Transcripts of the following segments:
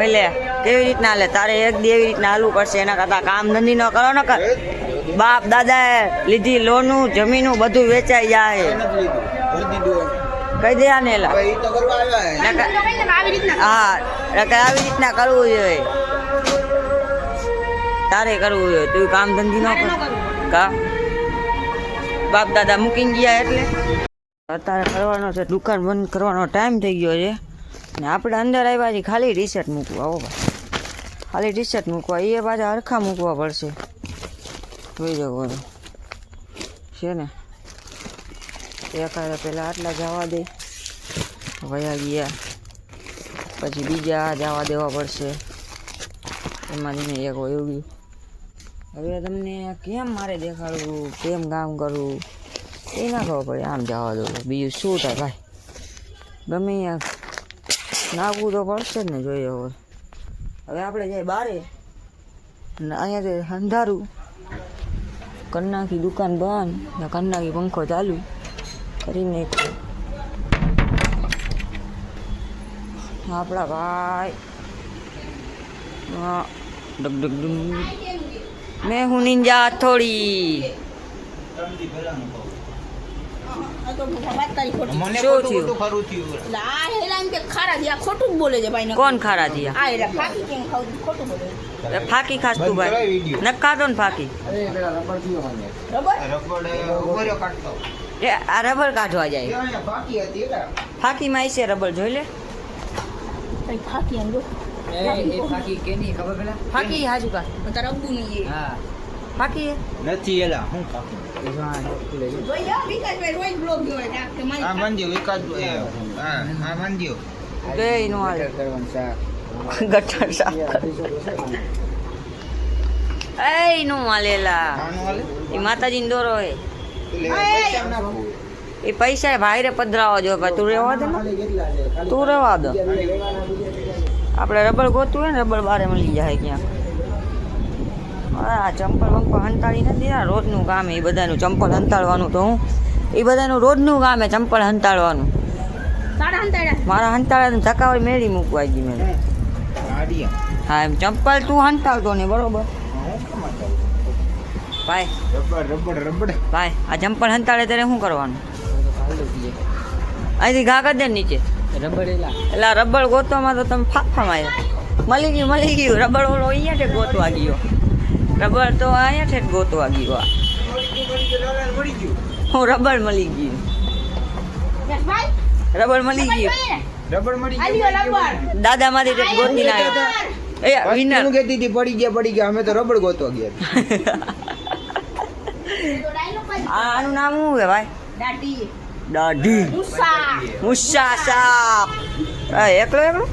જોઈ લે કેવી રીતના હાલે. તારે એક દી એવી રીતના હાલવું પડશે. એના કરતાં કામ ધંધી ન કરો ને કર. બાપ દાદાએ લીધી લોનું જમીનું બધું વેચાઈ જાય. કહી દે ને એલા હા આવી રીતના કરવું જોઈએ. તારે કરવું જોઈએ. તું કામ ધંધી ન કર કા બાપ દાદા મૂકીને ગયા એટલે અત્યારે કરવાનો છે. દુકાન બંધ કરવાનો ટાઈમ થઈ ગયો છે ને આપણે અંદર આવ્યા છીએ ખાલી ટી શર્ટ મૂકવા. આવો ખાલી ટી શર્ટ મૂકવા. એ પાછા હરખા મૂકવા પડશે. જોઈ જાઓ બધું છે ને. એકાદ પહેલાં આટલા જવા દે વયા ગયા પછી બીજા જવા દેવા પડશે. એમાંથી એક વયું ગયું. હવે તમને કેમ મારે દેખાડવું કેમ કામ કરવું એ ના ખબર પડે. આમ જવા દો બીજું શું થાય ભાઈ. ગમે ત્યાં નાખવું તો પડશે જ ને. જોઈએ હવે આપણે જાય બારે અહીંયાથી અંધારું કરી નાખી. દુકાન બંધ ને કરી નાખી. પંખો ચાલુ કરીને આપણા ભાઈ ડગ ડગ ડગ. મેં હું નિંજા થોડી કોણ ખારા થયા? ફાકી ખાસ તું ભાઈ ન ખાતો ને ફાકી. આ રબર કાઢવા જાય. ફાકી માં છે રબર જોઈ લે. ફાકી હાજુ કા ફાકી નથી એલા હું ગટર સાફ એ નું હાલેલા. એ માતાજીને દોરો હે. એ પૈસા ભાઈ પધરાવા જો. તું રહેવા દે ને. તું રહેવા દો. આપણે રબર ગોતું હોય ને રબર બારે મળી જાય ક્યાં. હા ચંપલ વંપલ હંતાળી નથી. રોજનું કામ એ બધાનું ચંપલ હંતાળવાનું. તો હું એ બધાનું રોજનું કામ હે ચંપલ હંતાળવાનું. મારા હંતાળા ધકાવડી મેળી મૂકવા ગઈ મેં. હા એમ ચંપલ તું હંતાળતો ને બરોબર ભાઈ. ભાઈ આ ચંપલ હંતાળે ત્યારે શું કરવાનું? અહીંથી ઘા કરી દે નીચે. એટલે રબર ગોતવામાં તો તમે ફાફામાં આવ્યો. મળી ગયું રબર. ઓલો અહીંયા ઠેક ગોતવા ગયો. રબર તો અહીંયા ઠેક ગોતવા ગયો. હું રબર મળી ગયું. રબર મળી ગયું. દાદા માંથી ઠેક ગોતી આવ્યો. એ વિનર કહેતી હતી પડી ગયા અમે તો રબર ગોતવા ગયા. આનું નામ શું છે ભાઈ? દાઢી મુસ્સા સાપ. એકલો એકલો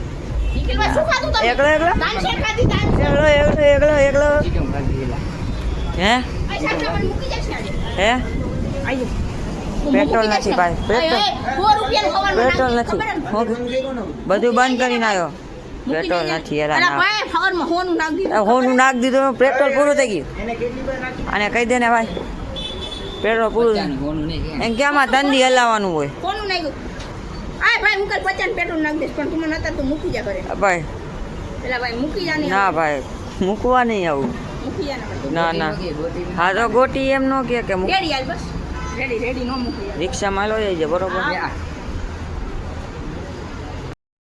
હે પેટ્રોલ નથી ભાઈ. પેટ્રોલ નથી. બધું બંધ કરીને આવ્યો. પેટ્રોલ નથી. હોનું નાખ દીધું. પેટ્રોલ પૂરું થઈ ગયું. અને કહી દે ને ભાઈ પેટ્રોલ પૂરું. એમ કે આમાં તંદી હલાવવાનું હોય ભાઈ. ના ભાઈ મૂકવા નહીં આવું. ના ના હા તો ગોટી એમ ન કે રિક્ષામાં લો જાય છે બરોબર.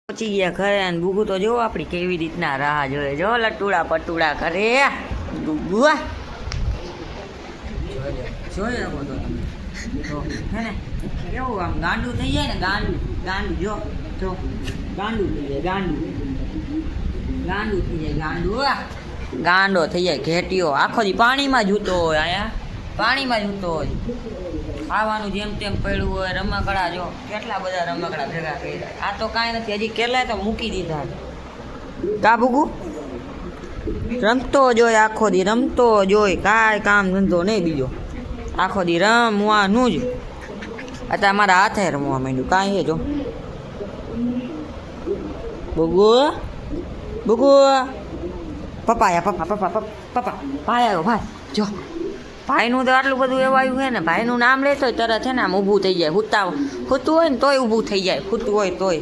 પહોંચી ગયા ઘરે. અને બુગુ તો જો આપણી કેવી રીતના રાહ જોઈએ. જો લટુડા પટુડા કરે. ગુગુઆ જોઈ શકો તો તમે. હે ને કેવું આમ ગાંડું થઈ જાય ને. ગાંડું જો ગાંડું થઈ જાય. ગાંડું થઈ જાય. ગાંડો થઈ જાય. ઘેટીઓ આખો દી પાણીમાં જૂતો હોય. આયા પાણીમાં જૂતો હોય. ખાવાનું જેમ તેમ પડ્યું હોય. રમકડા જો કેટલા બધા રમકડા ભેગા કર્યા. આ તો કાંઈ નથી. હજી કેટલાય તો મૂકી દીધા. કા ભૂગું રમતો જોય આખો દી. રમતો જોય. કાંઈ કામ ધંધો નહીં બીજો. આખો દી રમવાનું જ. અત્યારે મારા હાથે રમવા માંડ્યું. કાંઈ હે જો બગુ પપ્પા ભાઈ આવ્યો. ભાઈ જો ભાઈનું તો આટલું બધું એવું આવ્યું છે ને. ભાઈનું નામ લેતો તરત છે ને આમ ઊભું થઈ જાય. હૂતું હોય ને તોય ઊભું થઈ જાય. હૂતું હોય તોય